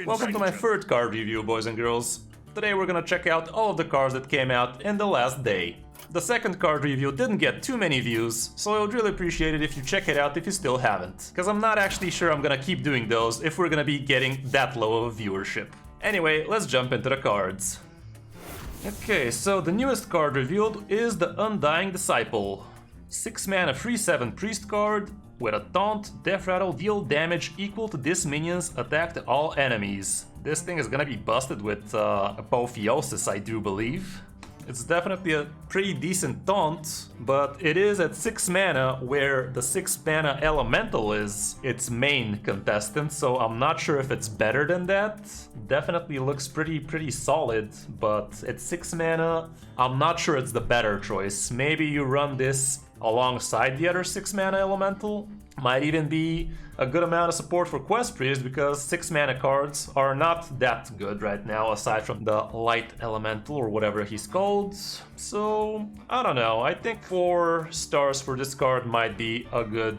Welcome to my third card review, boys and girls. Today we're gonna check out all of the cards that came out in the last day. The second card review didn't get too many views, so I would really appreciate it if you check it out if you still haven't, because I'm not actually sure I'm gonna keep doing those if we're gonna be getting that low of a viewership. Anyway, let's jump into the cards. Okay, so the newest card revealed is the Undying Disciple. 6 mana 3/7 priest card. With a taunt, Death Rattle deal damage equal to this minion's attack to all enemies. This thing is gonna be busted with Apotheosis, I do believe. It's definitely a pretty decent taunt, but it is at 6 mana where the 6 mana elemental is its main contestant, so I'm not sure if it's better than that. Definitely looks pretty solid, but at 6 mana, I'm not sure it's the better choice. Maybe you run this alongside the other 6 mana elemental. Might even be a good amount of support for Quest Priest, because 6 mana cards are not that good right now, aside from the light elemental or whatever he's called. So I don't know, I think 4 stars for this card might be a good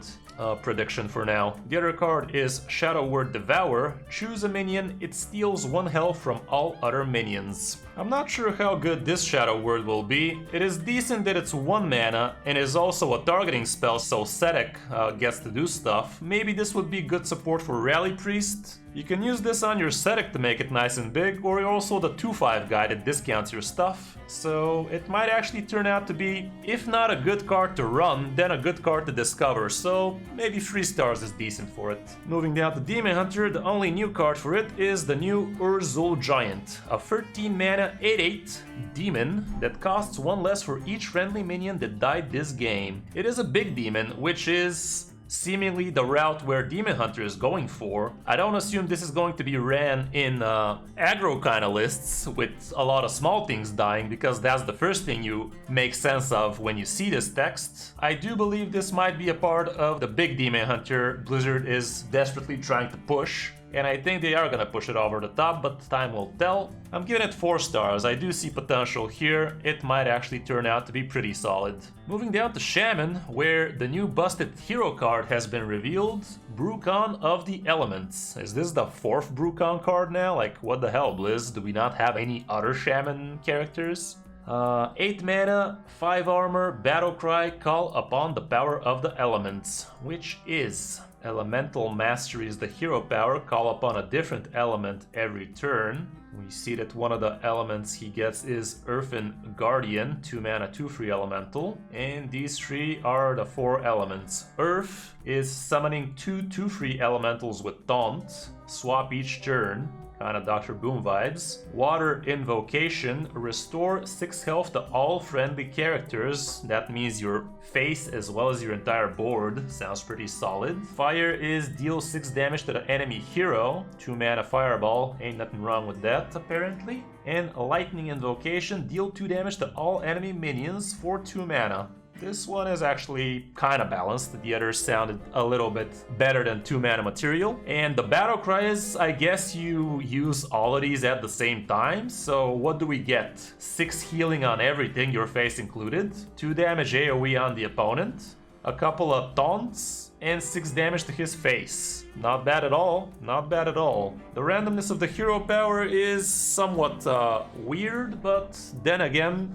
prediction for now. The other card is Shadow Word Devour. Choose a minion, it steals 1 health from all other minions. I'm not sure how good this Shadow Word will be. It is decent that it's 1 mana and is also a targeting spell, so Sedek gets to do stuff. Maybe this would be good support for Rally Priest. You can use this on your Sedek to make it nice and big, or you're also the 2/5 guy that discounts your stuff. So it might actually turn out to be, if not a good card to run, then a good card to discover, so maybe 3 stars is decent for it. Moving down to Demon Hunter, the only new card for it is the new Urzul Giant, a 13 mana 8/8 demon that costs 1 less for each friendly minion that died this game. It is a big demon, which is seemingly the route where Demon Hunter is going for. I don't assume this is going to be ran in aggro kind of lists with a lot of small things dying, because that's the first thing you make sense of when you see this text. I do believe this might be a part of the big Demon Hunter Blizzard is desperately trying to push, and I think they are gonna push it over the top, but time will tell. I'm giving it 4 stars. I do see potential here. It might actually turn out to be pretty solid. Moving down to Shaman, where the new busted hero card has been revealed. Brucon of the Elements. Is this the 4th Brucon card now? Like, what the hell, Blizz? Do we not have any other Shaman characters? 8 mana, 5 armor, battle cry, call upon the power of the elements, which is Elemental Mastery is the hero power, call upon a different element every turn. We see that one of the elements he gets is Earthen Guardian, 2 mana, 2/3 elemental, and these 3 are the 4 elements. Earth is summoning 2 2/3 elementals with taunt, swap each turn. Kinda Dr. Boom vibes. Water Invocation, restore 6 health to all friendly characters. That means your face as well as your entire board. Sounds pretty solid. Fire is deal 6 damage to the enemy hero. 2 mana fireball, ain't nothing wrong with that apparently. And Lightning Invocation, deal 2 damage to all enemy minions for 2 mana. This one is actually kind of balanced. The others sounded a little bit better than 2 mana material. And the battle cry is, I guess you use all of these at the same time. So what do we get? 6 healing on everything, your face included. 2 damage AoE on the opponent. A couple of taunts. And 6 damage to his face. Not bad at all. Not bad at all. The randomness of the hero power is somewhat weird, but then again,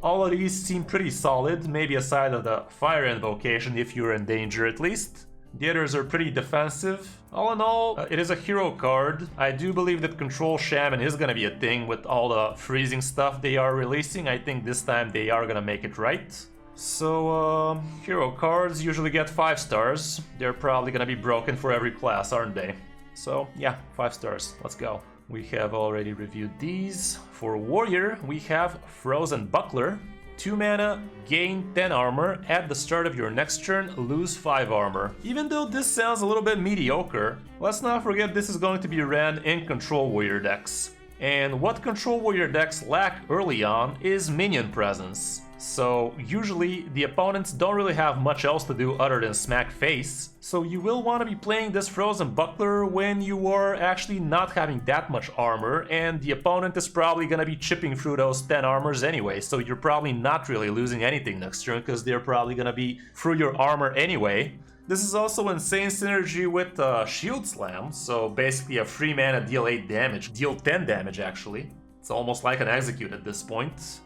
all of these seem pretty solid, maybe aside of the Fire Invocation if you're in danger at least. The others are pretty defensive. All in all, it is a hero card. I do believe that Control Shaman is gonna be a thing with all the freezing stuff they are releasing. I think this time they are gonna make it right. So, hero cards usually get 5 stars. They're probably gonna be broken for every class, aren't they? So, yeah, 5 stars. Let's go. We have already reviewed these. For Warrior, we have Frozen Buckler. 2 mana, gain 10 armor. At the start of your next turn, lose 5 armor. Even though this sounds a little bit mediocre, let's not forget this is going to be ran in Control Warrior decks. And what Control Warrior decks lack early on is minion presence. So usually the opponents don't really have much else to do other than smack face. So you will want to be playing this Frozen Buckler when you are actually not having that much armor, and the opponent is probably going to be chipping through those 10 armors anyway, so you're probably not really losing anything next turn because they're probably going to be through your armor anyway. This is also insane synergy with Shield Slam, so basically a free mana deal 8 damage, deal 10 damage actually. It's almost like an execute at this point.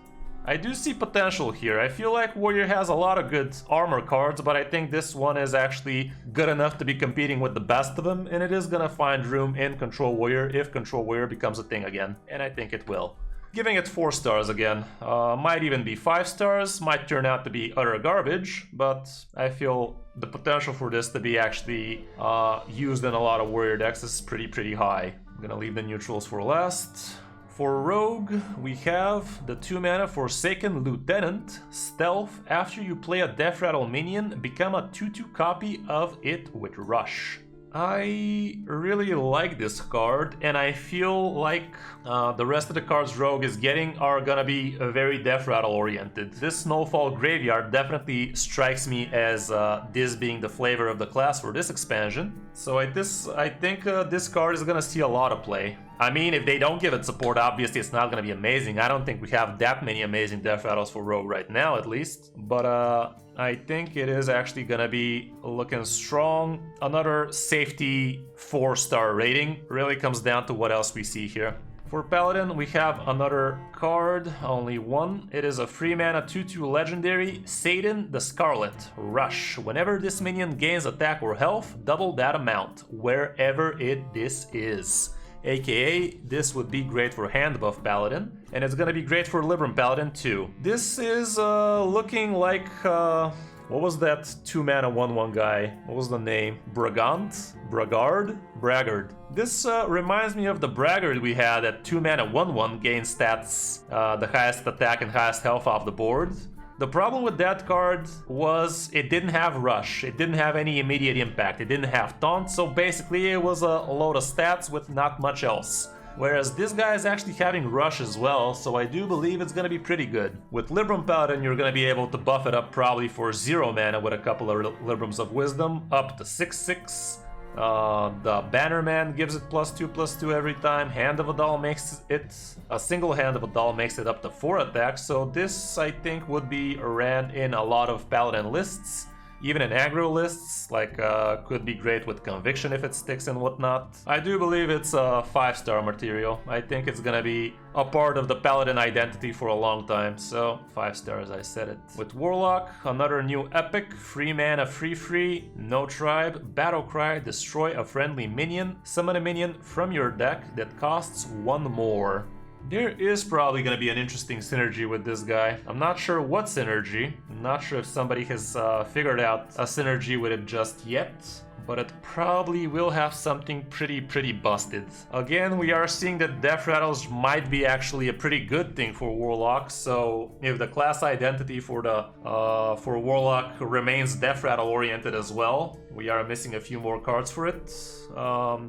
I do see potential here. I feel like Warrior has a lot of good armor cards, but I think this one is actually good enough to be competing with the best of them, and it is gonna find room in Control Warrior if Control Warrior becomes a thing again, and I think it will. Giving it 4 stars again. Might even be 5 stars, might turn out to be utter garbage, but I feel the potential for this to be actually used in a lot of Warrior decks is pretty high. I'm gonna leave the neutrals for last. For Rogue, we have the 2 mana Forsaken Lieutenant, Stealth. After you play a Death Rattle minion, become a 2/2 copy of it with Rush. I really like this card, and I feel like the rest of the cards Rogue is getting are gonna be very Death Rattle oriented. This Snowfall Graveyard definitely strikes me as this being the flavor of the class for this expansion. So I think this card is gonna see a lot of play. I mean, if they don't give it support, obviously it's not gonna be amazing. I don't think we have that many amazing Death Rattles for Rogue right now, at least. But I think it is actually gonna be looking strong. Another safety 4-star rating. Really comes down to what else we see here. For Paladin, we have another card, only one. It is a free mana 2/2 legendary, Satan the Scarlet, Rush. Whenever this minion gains attack or health, double that amount, wherever this is. AKA, this would be great for hand buff Paladin, and it's gonna be great for Libram Paladin too. This is looking like, what was that 2 mana 1/1 guy? What was the name? Braggart? This reminds me of the Braggart we had at 2 mana 1/1, gain stats, the highest attack and highest health off the board. The problem with that card was it didn't have Rush, it didn't have any immediate impact, it didn't have Taunt, so basically it was a load of stats with not much else. Whereas this guy is actually having Rush as well, so I do believe it's gonna be pretty good. With Libram Paladin, you're gonna be able to buff it up probably for 0 mana with a couple of Librams of Wisdom, up to 6/6. The Bannerman gives it +2/+2 every time. Hand of Adal makes it, a single Hand of Adal makes it up to 4 attacks, so this I think would be ran in a lot of Paladin lists. Even in aggro lists, like could be great with Conviction if it sticks and whatnot. I do believe it's a 5-star material. I think it's gonna be a part of the Paladin identity for a long time, so 5 stars, I said it. With Warlock, another new epic, free mana, free, no tribe, battle cry, destroy a friendly minion, summon a minion from your deck that costs 1 more. There is probably going to be an interesting synergy with this guy. I'm not sure what synergy. I'm not sure if somebody has figured out a synergy with it just yet, but it probably will have something pretty busted. Again, we are seeing that Death Rattles might be actually a pretty good thing for Warlock, so if the class identity for Warlock remains Death Rattle oriented as well, we are missing a few more cards for it.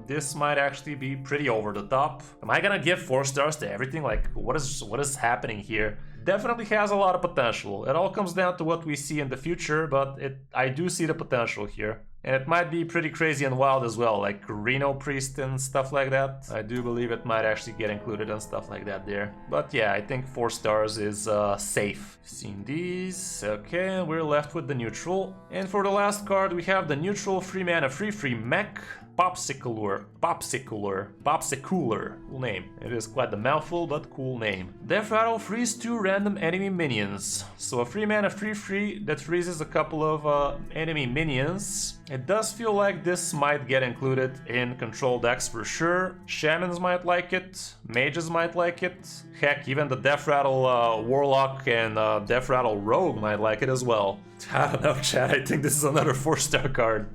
This might actually be pretty over the top. Am I gonna give 4 stars to everything? Like, what is happening here? Definitely has a lot of potential. It all comes down to what we see in the future, but I do see the potential here. And it might be pretty crazy and wild as well, like Reno Priest and stuff like that. I do believe it might actually get included and stuff like that there. But yeah, I think 4 stars is safe. Seen these. Okay, we're left with the neutral. And for the last card, we have the neutral free mana, free mech. Popsicular. Cool name. It is quite the mouthful, but cool name. Death Rattle frees 2 random enemy minions. So a free mana, free that freezes a couple of enemy minions. It does feel like this might get included in control decks for sure. Shamans might like it. Mages might like it. Heck, even the Death Rattle Warlock and Death Rattle Rogue might like it as well. I don't know, chat. I think this is another 4-star card.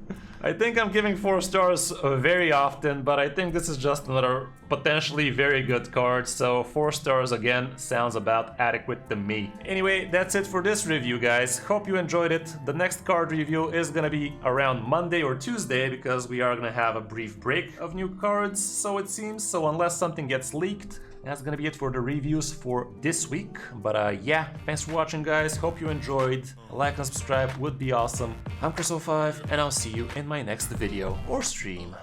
I think I'm giving 4 stars very often, but I think this is just another potentially very good card, so 4 stars again sounds about adequate to me. Anyway, that's it for this review, guys. Hope you enjoyed it. The next card review is gonna be around Monday or Tuesday, because we are gonna have a brief break of new cards, so it seems. So unless something gets leaked, that's gonna be it for the reviews for this week. But yeah, thanks for watching, guys. Hope you enjoyed. A like and subscribe would be awesome. I'm Kris05, and I'll see you in my next video or stream.